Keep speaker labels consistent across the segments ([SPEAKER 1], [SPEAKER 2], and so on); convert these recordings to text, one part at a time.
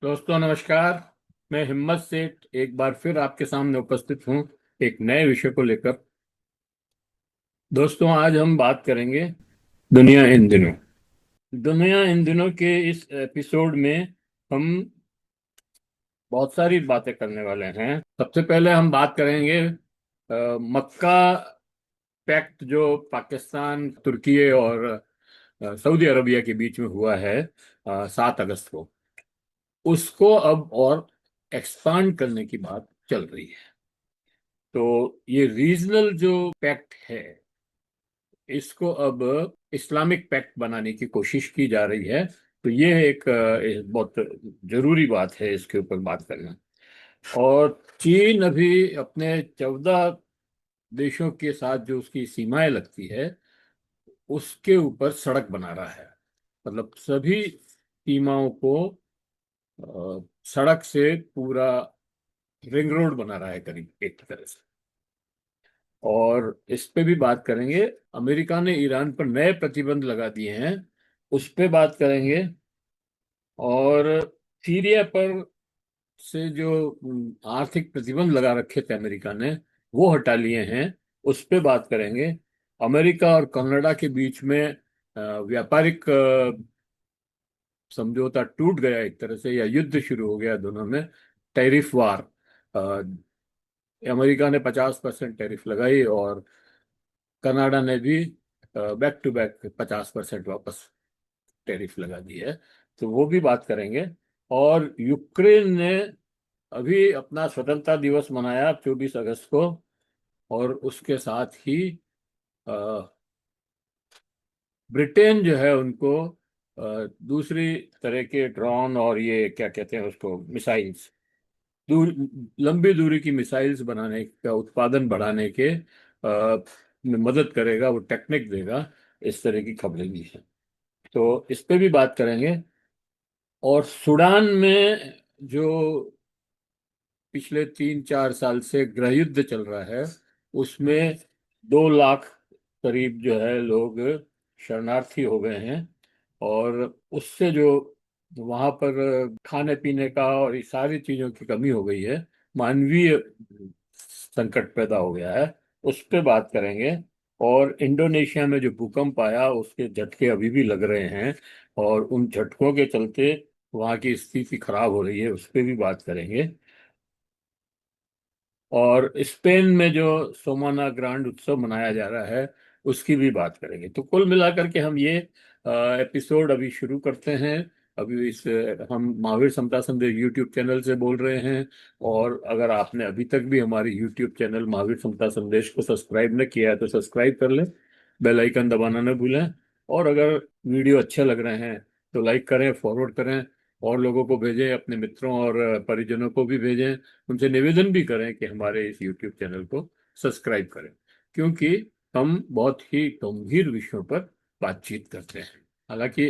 [SPEAKER 1] दोस्तों नमस्कार। मैं हिम्मत सेठ एक बार फिर आपके सामने उपस्थित हूँ एक नए विषय को लेकर। दोस्तों आज हम बात करेंगे दुनिया इन दिनों। दुनिया इन दिनों के इस एपिसोड में हम बहुत सारी बातें करने वाले हैं। सबसे पहले हम बात करेंगे मक्का पैक्ट जो पाकिस्तान, तुर्की और सऊदी अरबिया के बीच में हुआ है 7 अगस्त को। उसको अब और एक्सपांड करने की बात चल रही है। तो ये रीजनल जो पैक्ट है, इसको अब इस्लामिक पैक्ट बनाने की कोशिश की जा रही है। तो ये एक बहुत जरूरी बात है इसके ऊपर बात करना। और चीन अभी अपने 14 देशों के साथ जो उसकी सीमाएं लगती है, उसके ऊपर सड़क बना रहा है। मतलब सभी सीमाओं को सड़क से पूरा रिंग रोड बना रहा है करीब एक तरह से। और इस पे भी बात करेंगे। अमेरिका ने ईरान पर नए प्रतिबंध लगा दिए हैं, उस पे बात करेंगे। और सीरिया पर से जो आर्थिक प्रतिबंध लगा रखे थे अमेरिका ने, वो हटा लिए हैं, उस पे बात करेंगे। अमेरिका और कनाडा के बीच में व्यापारिक समझौता टूट गया एक तरह से, या युद्ध शुरू हो गया दोनों में। टैरिफ वार। अमेरिका ने 50% टैरिफ लगाई और कनाडा ने भी बैक टू बैक 50% वापस टैरिफ लगा दी है। तो वो भी बात करेंगे। और यूक्रेन ने अभी अपना स्वतंत्रता दिवस मनाया 24 अगस्त को। और उसके साथ ही अ, ब्रिटेन जो है उनको दूसरी तरह के ड्रोन और ये क्या कहते हैं उसको, मिसाइल्स, दूर लंबी दूरी की मिसाइल्स बनाने का उत्पादन बढ़ाने के में मदद करेगा, वो टेक्निक देगा। इस तरह की खबरें भी हैं, तो इस पे भी बात करेंगे। और सूडान में जो पिछले 3-4 साल से गृह युद्ध चल रहा है, उसमें 2 लाख करीब जो है लोग शरणार्थी हो गए हैं। और उससे जो वहां पर खाने पीने का और ये सारी चीजों की कमी हो गई है, मानवीय संकट पैदा हो गया है, उस पर बात करेंगे। और इंडोनेशिया में जो भूकंप आया, उसके झटके अभी भी लग रहे हैं, और उन झटकों के चलते वहाँ की स्थिति खराब हो रही है, उस पर भी बात करेंगे। और स्पेन में जो सोमाना ग्रांड उत्सव मनाया जा रहा है, उसकी भी बात करेंगे। तो कुल मिलाकर के हम ये एपिसोड अभी शुरू करते हैं। अभी हम महावीर समता संदेश यूट्यूब चैनल से बोल रहे हैं। और अगर आपने अभी तक भी हमारे यूट्यूब चैनल महावीर समता संदेश को सब्सक्राइब न किया है तो सब्सक्राइब कर लें, बेल आइकन दबाना न भूलें। और अगर वीडियो अच्छे लग रहे हैं तो लाइक करें, फॉरवर्ड करें, और लोगों को भेजें, अपने मित्रों और परिजनों को भी भेजें। उनसे निवेदन भी करें कि हमारे इस यूट्यूब चैनल को सब्सक्राइब करें, क्योंकि हम बहुत ही गंभीर विषयों पर बातचीत करते हैं। हालांकि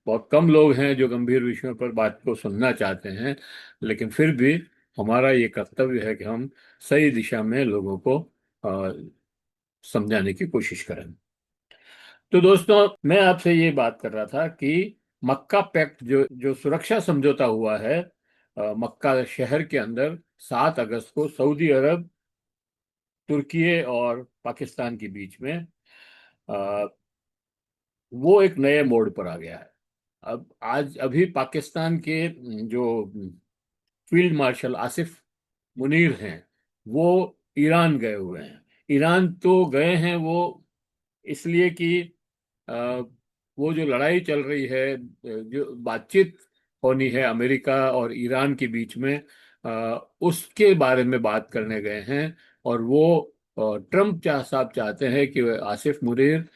[SPEAKER 1] बहुत कम लोग हैं जो गंभीर विषयों पर बात को सुनना चाहते हैं, लेकिन फिर भी हमारा ये कर्तव्य है कि हम सही दिशा में लोगों को समझाने की कोशिश करें। तो दोस्तों, मैं आपसे ये बात कर रहा था कि मक्का पैक्ट जो जो सुरक्षा समझौता हुआ है मक्का शहर के अंदर 7 अगस्त को सऊदी अरब, तुर्की और पाकिस्तान के बीच में, अ, वो एक नए मोड़ पर आ गया है। अब आज अभी पाकिस्तान के जो फील्ड मार्शल आसिफ मुनीर हैं, वो ईरान गए हुए हैं। ईरान तो गए हैं वो इसलिए कि अ, वो जो लड़ाई चल रही है, जो बातचीत होनी है अमेरिका और ईरान के बीच में, उसके बारे में बात करने गए हैं। और वो ट्रम्प साहब चाहते हैं कि आसिफ मुनीर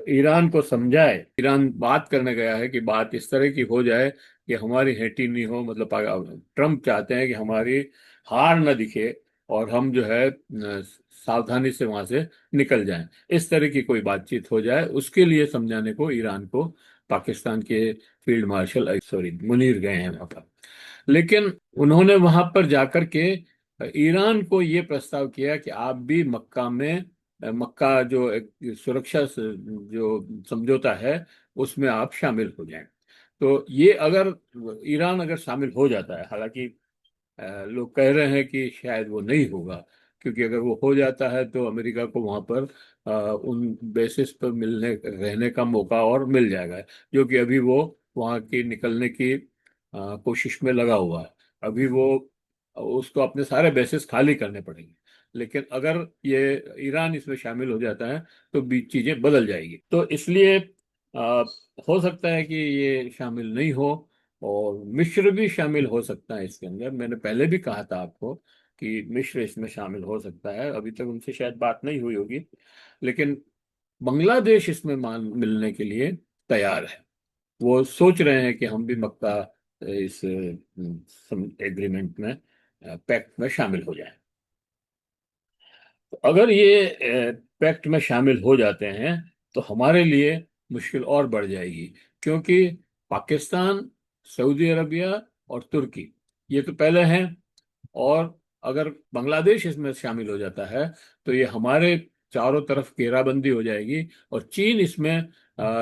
[SPEAKER 1] ईरान को समझाए। ईरान बात करने गया है कि बात इस तरह की हो जाए कि हमारी हेटी नहीं हो, मतलब ट्रम्प चाहते हैं कि हमारी हार न दिखे और हम जो है सावधानी से वहां से निकल जाएं। इस तरह की कोई बातचीत हो जाए, उसके लिए समझाने को ईरान को पाकिस्तान के फील्ड मार्शल सॉरी मुनीर गए हैं वहां पर। लेकिन उन्होंने वहां पर जाकर के ईरान को ये प्रस्ताव किया कि आप भी मक्का में, मक्का जो एक सुरक्षा जो समझौता है, उसमें आप शामिल हो जाएं। तो ये अगर ईरान अगर शामिल हो जाता है, हालांकि लोग कह रहे हैं कि शायद वो नहीं होगा, क्योंकि अगर वो हो जाता है तो अमेरिका को वहां पर उन बेसिस पर मिलने रहने का मौका और मिल जाएगा, जो कि अभी वो वहां की निकलने की कोशिश में लगा हुआ है। अभी वो उसको अपने सारे बेसिस खाली करने पड़ेंगे। लेकिन अगर ये ईरान इसमें शामिल हो जाता है तो भी चीजें बदल जाएगी। तो इसलिए आ, हो सकता है कि ये शामिल नहीं हो, और मिस्र भी शामिल हो सकता है इसके अंदर। मैंने पहले भी कहा था आपको कि मिस्र इसमें शामिल हो सकता है, अभी तक उनसे शायद बात नहीं हुई होगी। लेकिन बांग्लादेश इसमें मान मिलने के लिए तैयार है। वो सोच रहे हैं कि हम भी मक्का इस एग्रीमेंट में, पैक्ट में शामिल हो जाएं। तो अगर ये पैक्ट में शामिल हो जाते हैं तो हमारे लिए मुश्किल और बढ़ जाएगी, क्योंकि पाकिस्तान, सऊदी अरबिया और तुर्की ये तो पहले हैं, और अगर बांग्लादेश इसमें शामिल हो जाता है तो ये हमारे चारों तरफ घेराबंदी हो जाएगी, और चीन इसमें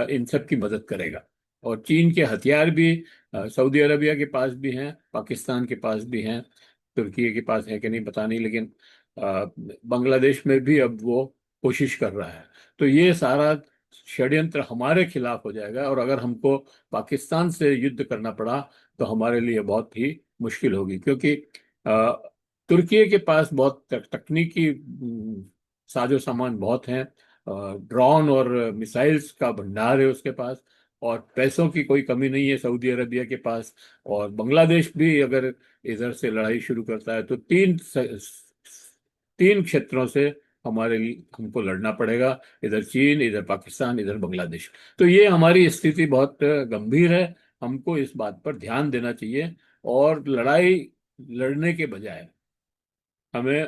[SPEAKER 1] इन सब की मदद करेगा। और चीन के हथियार भी सऊदी अरबिया के पास भी हैं, पाकिस्तान के पास भी हैं, तुर्की के पास है कि नहीं पता नहीं, लेकिन बांग्लादेश में भी अब वो कोशिश कर रहा है। तो ये सारा षड्यंत्र हमारे खिलाफ हो जाएगा, और अगर हमको पाकिस्तान से युद्ध करना पड़ा तो हमारे लिए बहुत ही मुश्किल होगी, क्योंकि अ, तुर्की के पास बहुत तकनीकी साजो सामान बहुत हैं, ड्रोन और मिसाइल्स का भंडार है उसके पास, और पैसों की कोई कमी नहीं है सऊदी अरबिया के पास। और बांग्लादेश भी अगर इधर से लड़ाई शुरू करता है तो तीन क्षेत्रों से हमारे लिए हमको लड़ना पड़ेगा, इधर चीन, इधर पाकिस्तान, इधर बांग्लादेश। तो ये हमारी स्थिति बहुत गंभीर है। हमको इस बात पर ध्यान देना चाहिए, और लड़ाई लड़ने के बजाय हमें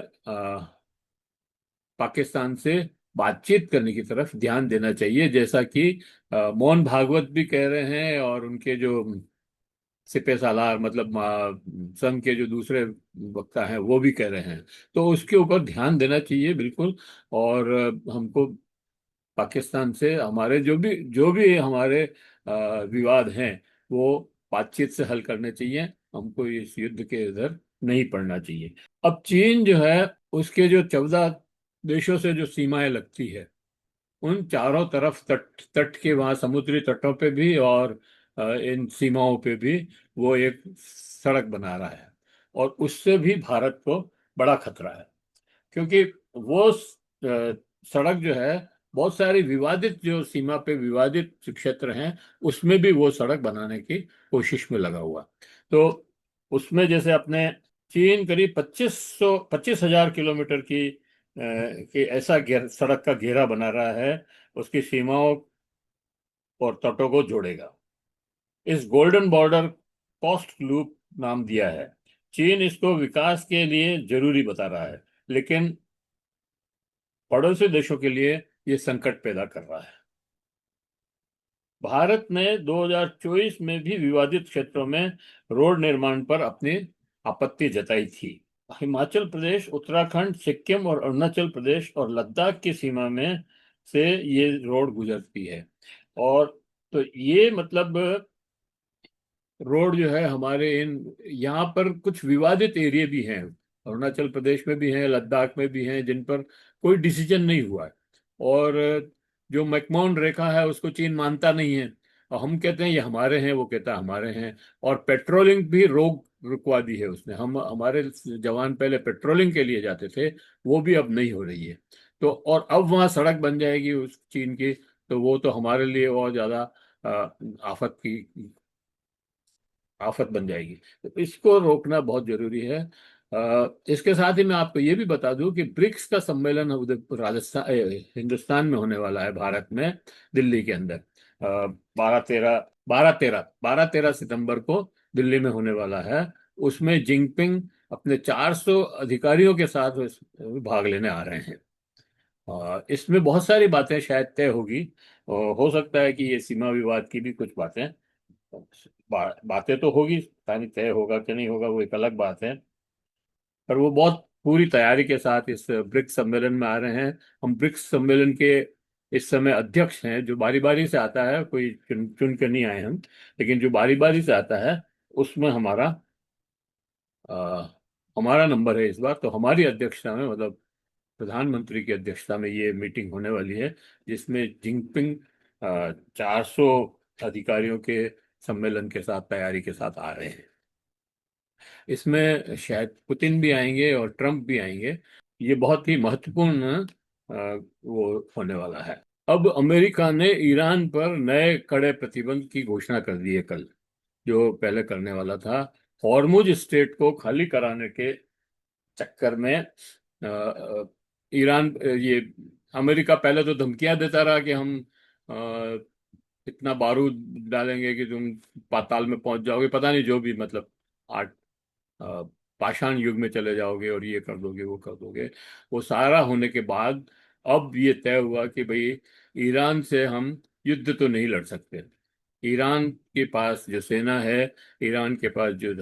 [SPEAKER 1] पाकिस्तान से बातचीत करने की तरफ ध्यान देना चाहिए, जैसा कि मोहन भागवत भी कह रहे हैं, और उनके जो सिपे सालार मतलब संघ के जो दूसरे वक्ता हैं वो भी कह रहे हैं। तो उसके ऊपर ध्यान देना चाहिए बिल्कुल। और हमको पाकिस्तान से हमारे जो भी हमारे विवाद हैं वो बातचीत से हल करने चाहिए। हमको इस युद्ध के इधर नहीं पड़ना चाहिए। अब चीन जो है, उसके जो 14 देशों से जो सीमाएं लगती है, उन चारों तरफ तट तट के, वहां समुद्री तटों पे भी और इन सीमाओं पे भी वो एक सड़क बना रहा है, और उससे भी भारत को बड़ा खतरा है। क्योंकि वो सड़क जो है, बहुत सारी विवादित जो सीमा पे विवादित क्षेत्र हैं उसमें भी वो सड़क बनाने की कोशिश में लगा हुआ। तो उसमें जैसे अपने चीन करीब 25,000 किलोमीटर की ऐसा सड़क का घेरा बना रहा है, उसकी सीमाओं और तटों को जोड़ेगा। इस गोल्डन बॉर्डर कॉस्ट लूप नाम दिया है। चीन इसको विकास के लिए जरूरी बता रहा है, लेकिन पड़ोसी देशों के लिए ये संकट पैदा कर रहा है। भारत ने 2024 में भी विवादित क्षेत्रों में रोड निर्माण पर अपनी आपत्ति जताई थी। हिमाचल प्रदेश, उत्तराखंड, सिक्किम और अरुणाचल प्रदेश और लद्दाख की सीमा में से ये रोड गुजरती है। और तो ये मतलब रोड जो है हमारे इन यहाँ पर कुछ विवादित एरिया भी हैं, अरुणाचल प्रदेश में भी हैं, लद्दाख में भी हैं, जिन पर कोई डिसीजन नहीं हुआ है। और जो मैकमोहन रेखा है उसको चीन मानता नहीं है, और हम कहते हैं ये हमारे हैं, वो कहता है हमारे हैं। और पेट्रोलिंग भी रोक रुकवा दी है उसने। हम हमारे जवान पहले पेट्रोलिंग के लिए जाते थे, वो भी अब नहीं हो रही है। तो और अब वहाँ सड़क बन जाएगी उस चीन की, तो वो तो हमारे लिए और ज्यादा आफत की आफत बन जाएगी। तो इसको रोकना बहुत जरूरी है। इसके साथ ही मैं आपको ये भी बता दूं कि ब्रिक्स का सम्मेलन उधर राजस्थान हिंदुस्तान में होने वाला है, भारत में, दिल्ली के अंदर। 12-13 सितंबर को दिल्ली में होने वाला है। उसमें जिनपिंग अपने 400 अधिकारियों के साथ भाग लेने आ रहे हैं। इसमें बहुत सारी बातें शायद तय होगी, और हो सकता है कि ये सीमा विवाद की भी कुछ बातें, बातें तो होगी, पता नहीं तय होगा कि नहीं होगा, वो एक अलग बात है। पर वो बहुत पूरी तैयारी के साथ इस ब्रिक्स सम्मेलन में आ रहे हैं। हम ब्रिक्स सम्मेलन के इस समय अध्यक्ष हैं, जो बारी बारी से आता है, कोई चुन चुन के नहीं आए हम, लेकिन जो बारी बारी से आता है उसमें आ, हमारा नंबर है इस बार। तो हमारी अध्यक्षता में, मतलब प्रधानमंत्री की अध्यक्षता में ये मीटिंग होने वाली है, जिसमें जिनपिंग 400 अधिकारियों के सम्मेलन के साथ, तैयारी के साथ आ रहे हैं। इसमें शायद पुतिन भी आएंगे और ट्रंप भी आएंगे। ये बहुत ही महत्वपूर्ण वो होने वाला है। अब अमेरिका ने ईरान पर नए कड़े प्रतिबंध की घोषणा कर दी है कल, जो पहले करने वाला था। हॉर्मुज स्ट्रेट को खाली कराने के चक्कर में ईरान, ये अमेरिका पहले तो धमकियां देता रहा कि हम इतना बारूद डालेंगे कि तुम पाताल में पहुंच जाओगे, पता नहीं जो भी, मतलब आठ अ, पाषाण युग में चले जाओगे और ये कर दोगे वो कर दोगे। वो सारा होने के बाद अब ये तय हुआ कि भाई ईरान से हम युद्ध तो नहीं लड़ सकते। ईरान के पास जो सेना है, ईरान के पास जो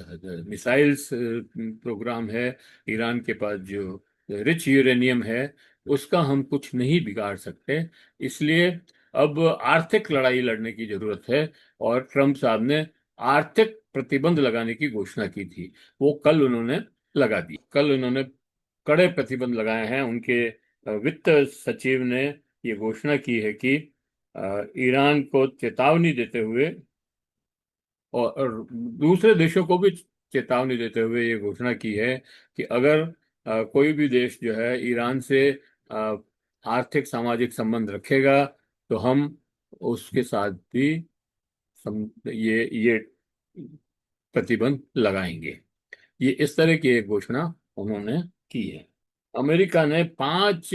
[SPEAKER 1] मिसाइल्स प्रोग्राम है, ईरान के पास जो रिच यूरेनियम है, उसका हम कुछ नहीं बिगाड़ सकते। इसलिए अब आर्थिक लड़ाई लड़ने की जरूरत है। और ट्रम्प साहब ने आर्थिक प्रतिबंध लगाने की घोषणा की थी, वो कल उन्होंने लगा दी। कल उन्होंने कड़े प्रतिबंध लगाए हैं। उनके वित्त सचिव ने ये घोषणा की है कि ईरान को चेतावनी देते हुए, और दूसरे देशों को भी चेतावनी देते हुए ये घोषणा की है कि अगर कोई भी देश जो है ईरान से अ, आर्थिक सामाजिक संबंध रखेगा, तो हम उसके साथ भी ये प्रतिबंध लगाएंगे। ये इस तरह की एक घोषणा उन्होंने की है। अमेरिका ने 5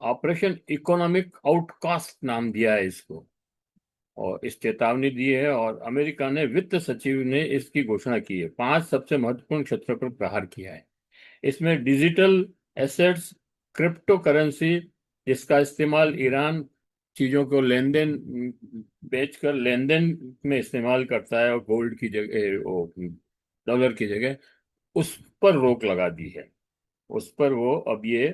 [SPEAKER 1] ऑपरेशन इकोनॉमिक आउटकास्ट नाम दिया है इसको, और इस चेतावनी दी है। और अमेरिका ने वित्त सचिव ने इसकी घोषणा की है। 5 सबसे महत्वपूर्ण क्षेत्रों पर प्रहार किया है। इसमें डिजिटल एसेट्स, क्रिप्टो करेंसी, जिसका इस्तेमाल ईरान चीजों को लेन देन, बेचकर लेन देन में इस्तेमाल करता है, और गोल्ड की जगह, वो डॉलर की जगह, उस पर रोक लगा दी है। उस पर वो अब ये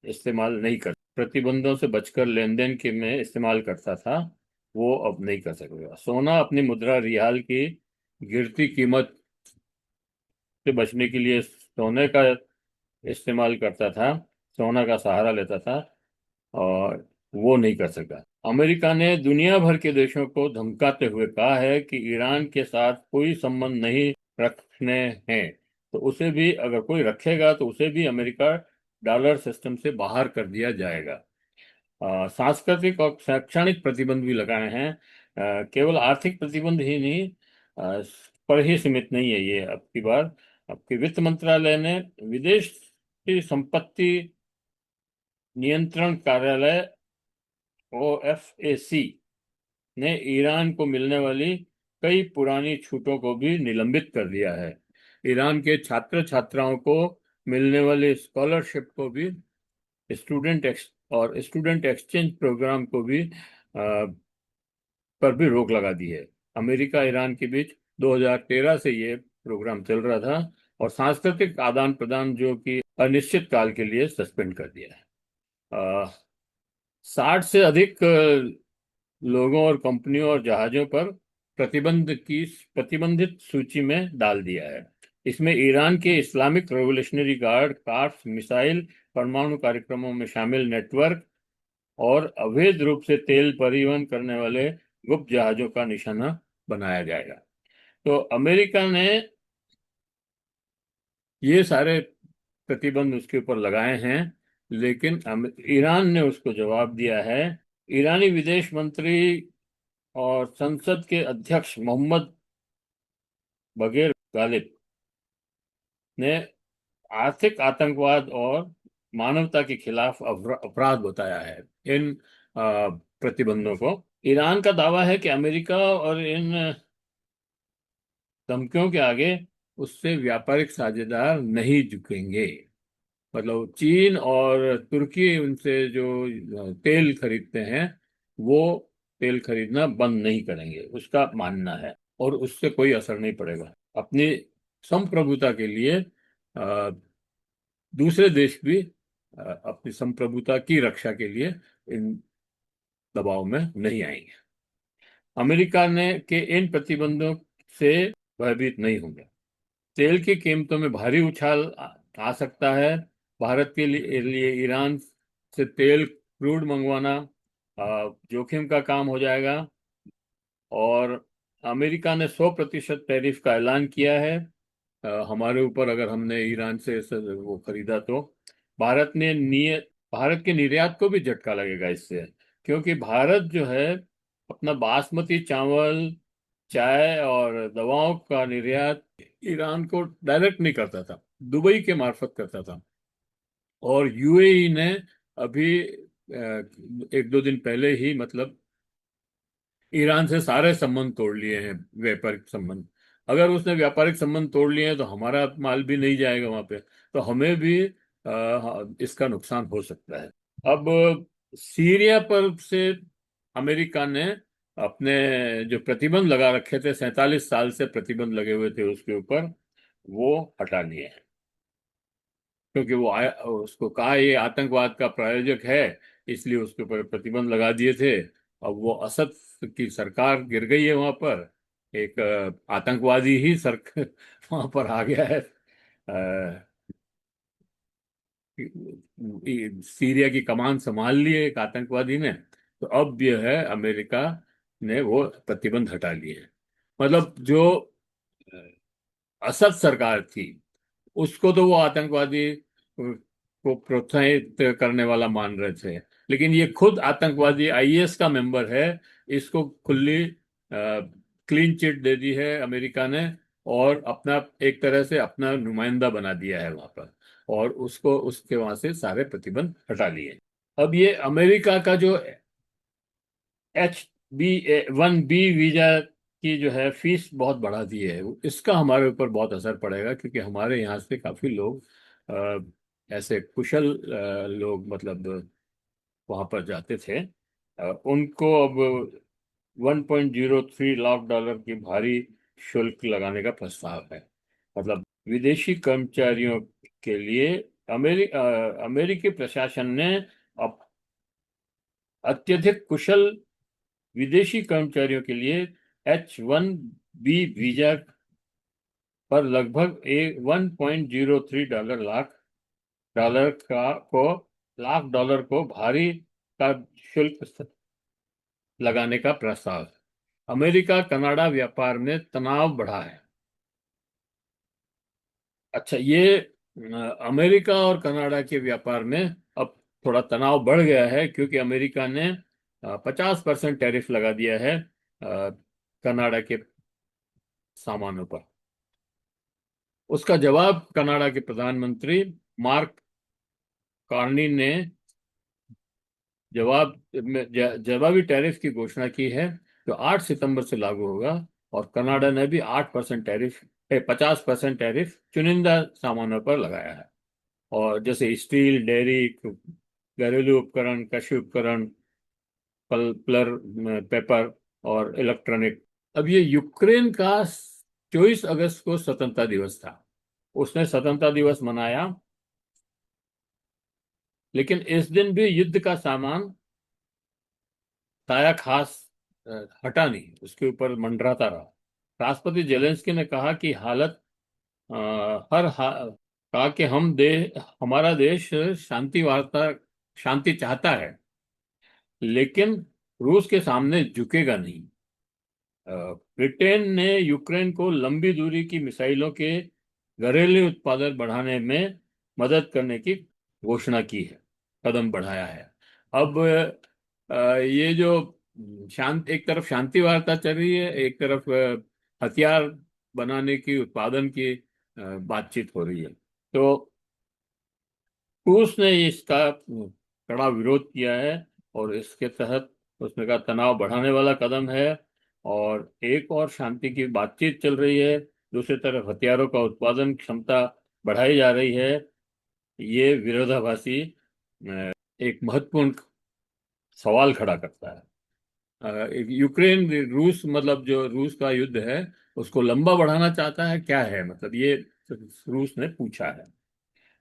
[SPEAKER 1] इस्तेमाल नहीं कर, प्रतिबंधों से बचकर लेन देन के में इस्तेमाल करता था, वो अब नहीं कर सकेगा। सोना, अपनी मुद्रा रियाल की गिरती कीमत से बचने के लिए सोने का इस्तेमाल करता था, सोना का सहारा लेता था, और वो नहीं कर सका। अमेरिका ने दुनिया भर के देशों को धमकाते हुए कहा है कि ईरान के साथ कोई संबंध नहीं रखने हैं, तो उसे भी, अगर कोई रखेगा तो उसे भी अमेरिका डॉलर सिस्टम से बाहर कर दिया जाएगा। सांस्कृतिक और शैक्षणिक प्रतिबंध भी लगाए हैं। केवल आर्थिक प्रतिबंध ही नहीं, पर ही सीमित नहीं है ये। अब की बार, आपके वित्त मंत्रालय ने विदेशी संपत्ति नियंत्रण कार्यालय, OFAC, ने ईरान को मिलने वाली कई पुरानी छूटों को भी निलंबित कर दिया है। ईरान के छात्र छात्राओं को मिलने वाले स्कॉलरशिप को भी, स्टूडेंट एक्सचेंज प्रोग्राम को भी पर भी रोक लगा दी है। अमेरिका ईरान के बीच 2013 से ये प्रोग्राम चल रहा था, और सांस्कृतिक आदान प्रदान जो कि अनिश्चित काल के लिए सस्पेंड कर दिया है। 60 से अधिक लोगों और कंपनियों और जहाजों पर प्रतिबंधित सूची में डाल दिया है। इसमें ईरान के Islamic revolutionary guard carps, missile, परमाणु कार्यक्रमों में शामिल नेटवर्क, और अवैध रूप से तेल परिवहन करने वाले गुप्त जहाजों का निशाना बनाया जाएगा। तो अमेरिका ने ये सारे प्रतिबंध उसके ऊपर लगाए हैं, लेकिन ईरान ने उसको जवाब दिया है। ईरानी विदेश मंत्री और संसद के अध्यक्ष मोहम्मद बगैर गालिब ने आर्थिक आतंकवाद और मानवता के खिलाफ अपराध बताया है इन प्रतिबंधों को। ईरान का दावा है कि अमेरिका और इन धमकियों के आगे उससे व्यापारिक साझेदार नहीं झुकेंगे। मतलब चीन और तुर्की उनसे जो तेल खरीदते हैं, वो तेल खरीदना बंद नहीं करेंगे, उसका मानना है, और उससे कोई असर नहीं पड़ेगा। अपनी संप्रभुता के लिए दूसरे देश भी अपनी संप्रभुता की रक्षा के लिए दबाव में नहीं आएंगे। अमेरिका ने के इन प्रतिबंधों से भयभीत नहीं होंगे। तेल की कीमतों में भारी उछाल आ सकता है। भारत के लिए ईरान से तेल क्रूड मंगवाना जोखिम का काम हो जाएगा। और अमेरिका ने 100% टैरिफ का ऐलान किया है हमारे ऊपर, अगर हमने ईरान से वो खरीदा तो। भारत ने भारत के निर्यात को भी झटका लगेगा इससे, क्योंकि भारत जो है अपना बासमती चावल, चाय और दवाओं का निर्यात ईरान को डायरेक्ट नहीं करता था, दुबई के मार्फत करता था। और यूएई ने अभी एक दो दिन पहले ही मतलब ईरान से सारे संबंध तोड़ लिए हैं, व्यापारिक संबंध। अगर उसने व्यापारिक संबंध तोड़ लिए हैं तो हमारा माल भी नहीं जाएगा वहां पे, तो हमें भी इसका नुकसान हो सकता है। अब सीरिया पर से अमेरिका ने अपने जो प्रतिबंध लगा रखे थे, 47 साल से प्रतिबंध लगे हुए थे उसके ऊपर, वो हटा लिए हैं। क्योंकि उसको कहा ये आतंकवाद का प्रायोजक है, इसलिए उसके ऊपर प्रतिबंध लगा दिए थे। अब वो असद की सरकार गिर गई है वहां पर, एक आतंकवादी ही सरकार वहां पर आ गया है। सीरिया की कमान संभाल ली है एक आतंकवादी ने। तो अब यह है, अमेरिका ने वो प्रतिबंध हटा लिए हैं। मतलब जो असद सरकार थी, उसको तो वो आतंकवादी को प्रोत्साहित करने वाला मान रहे थे, लेकिन ये खुद आतंकवादी आईएस का मेंबर है। इसको खुली क्लीन चिट दे दी है अमेरिका ने, और अपना एक तरह से अपना नुमाइंदा बना दिया है वहां पर, और उसको उसके वहां से सारे प्रतिबंध हटा लिए। अब ये अमेरिका का जो H1B वीजा की जो है फीस बहुत बढ़ा दी है, इसका हमारे ऊपर बहुत असर पड़ेगा, क्योंकि हमारे यहाँ से काफी लोग ऐसे कुशल लोग मतलब वहां पर जाते थे। उनको अब 1.03 लाख डॉलर की भारी शुल्क लगाने का प्रस्ताव है। मतलब विदेशी कर्मचारियों के लिए अमेरिकी प्रशासन ने अब अत्यधिक कुशल विदेशी कर्मचारियों के लिए H1B वीजा पर लगभग 1.03 लाख डॉलर को भारी का शुल्क लगाने का प्रस्ताव है। अमेरिका कनाडा व्यापार में तनाव बढ़ा है। अच्छा, ये अमेरिका और कनाडा के व्यापार में अब थोड़ा तनाव बढ़ गया है, क्योंकि अमेरिका ने 50% टैरिफ लगा दिया है कनाडा के सामानों पर। उसका जवाब कनाडा के प्रधानमंत्री मार्क कार्नी ने जवाबी टैरिफ की घोषणा की है, जो 8 सितंबर से लागू होगा। और कनाडा ने भी 8% टैरिफ 50% टैरिफ चुनिंदा सामानों पर लगाया है, और जैसे स्टील, डेयरी, घरेलू उपकरण, कृषि उपकरण, पल्पलर, पेपर और इलेक्ट्रॉनिक। अब ये यूक्रेन का 24 अगस्त को स्वतंत्रता दिवस था, उसने स्वतंत्रता दिवस मनाया, लेकिन इस दिन भी युद्ध का सामान ताया खास अ, हटा नहीं, उसके ऊपर मंडराता रहा। राष्ट्रपति जेलेंस्की ने कहा कि अ, कहा कि हमारा देश शांति चाहता है, लेकिन रूस के सामने झुकेगा नहीं। ब्रिटेन ने यूक्रेन को लंबी दूरी की मिसाइलों के घरेलू उत्पादन बढ़ाने में मदद करने की घोषणा की है, कदम बढ़ाया है। अब ये जो एक तरफ शांति वार्ता चल रही है, एक तरफ हथियार बनाने की, उत्पादन की बातचीत हो रही है। तो रूस ने इसका कड़ा विरोध किया है, और इसके तहत उसने कहा तनाव बढ़ाने वाला कदम है। और एक और शांति की बातचीत चल रही है, दूसरी तरफ हथियारों का उत्पादन क्षमता बढ़ाई जा रही है। ये विरोधाभासी एक महत्वपूर्ण सवाल खड़ा करता है। यूक्रेन रूस मतलब जो रूस का युद्ध है, उसको लंबा बढ़ाना चाहता है, क्या है मतलब, ये रूस ने पूछा है।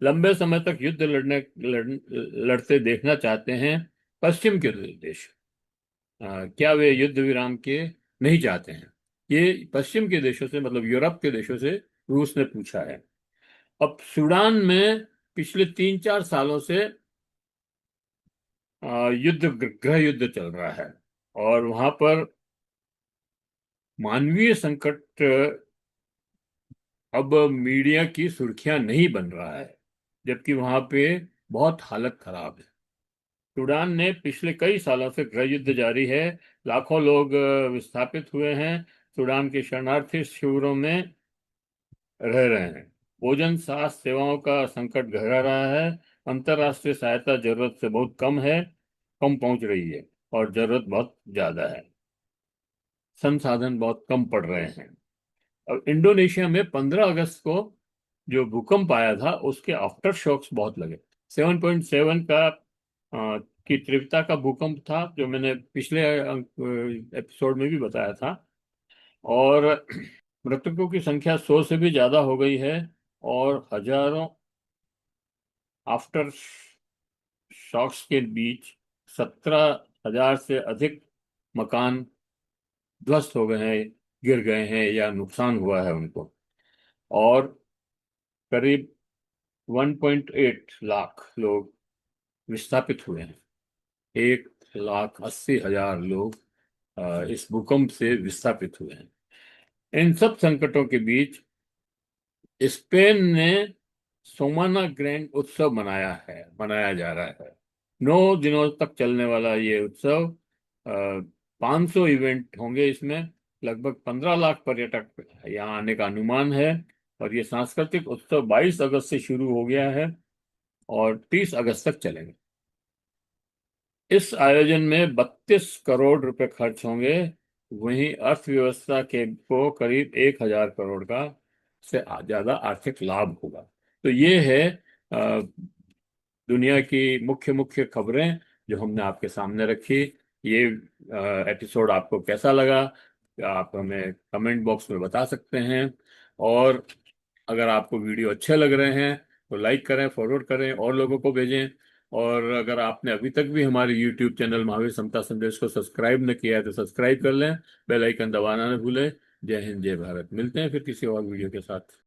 [SPEAKER 1] लंबे समय तक युद्ध लड़ते देखना चाहते हैं पश्चिम के देश। क्या वे युद्ध विराम के नहीं चाहते हैं? ये पश्चिम के देशों से, मतलब यूरोप के देशों से रूस ने पूछा है। अब सूडान में पिछले 3-4 सालों से गृह युद्ध चल रहा है, और वहां पर मानवीय संकट अब मीडिया की सुर्खियां नहीं बन रहा है, जबकि वहां पे बहुत हालत खराब है। सूडान ने पिछले कई सालों से गृह युद्ध जारी है। लाखों लोग विस्थापित हुए हैं, सूडान के शरणार्थी शिविरों में रह रहे हैं। भोजन स्वास्थ्य सेवाओं का संकट गहरा रहा है। अंतर्राष्ट्रीय सहायता जरूरत से बहुत कम पहुंच रही है, और जरूरत बहुत ज्यादा है। संसाधन बहुत कम पड़ रहे हैं। अब इंडोनेशिया में 15 अगस्त को जो भूकंप आया था, उसके आफ्टर शॉक्स बहुत लगे। 7.7 का की तीव्रता का भूकंप था, जो मैंने पिछले एपिसोड में भी बताया था। और मृतकों की संख्या 100 से भी ज्यादा हो गई है, और हजारों आफ्टर शॉक्स के बीच 17,000 से अधिक मकान ध्वस्त हो गए हैं, गिर गए हैं, या नुकसान हुआ है उनको। और करीब 1.8 लाख लोग विस्थापित हुए हैं। 1,80,000 लोग इस भूकंप से विस्थापित हुए हैं। इन सब संकटों के बीच स्पेन ने सोमाना ग्रैंड उत्सव मनाया जा रहा है। 9 दिनों तक चलने वाला ये उत्सव, 500 इवेंट होंगे इसमें। लगभग 15 लाख पर्यटक यहाँ आने का अनुमान है। और ये सांस्कृतिक उत्सव 22 अगस्त से शुरू हो गया है, और 30 अगस्त तक चलेंगे। इस आयोजन में 32 करोड़ रुपए खर्च होंगे। वहीं अर्थव्यवस्था के को करीब 1,000 करोड़ का से ज्यादा आर्थिक लाभ होगा। तो ये है अ, दुनिया की मुख्य मुख्य खबरें जो हमने आपके सामने रखी। ये एपिसोड आपको कैसा लगा, आप हमें कमेंट बॉक्स में बता सकते हैं। और अगर आपको वीडियो अच्छे लग रहे हैं तो लाइक करें, फॉरवर्ड करें, और लोगों को भेजें। और अगर आपने अभी तक भी हमारे यूट्यूब चैनल महावीर समता संदेश को सब्सक्राइब न किया है तो सब्सक्राइब कर लें। बेल आइकन दबाना न भूलें। जय हिंद, जय भारत। मिलते हैं फिर किसी और वीडियो के साथ।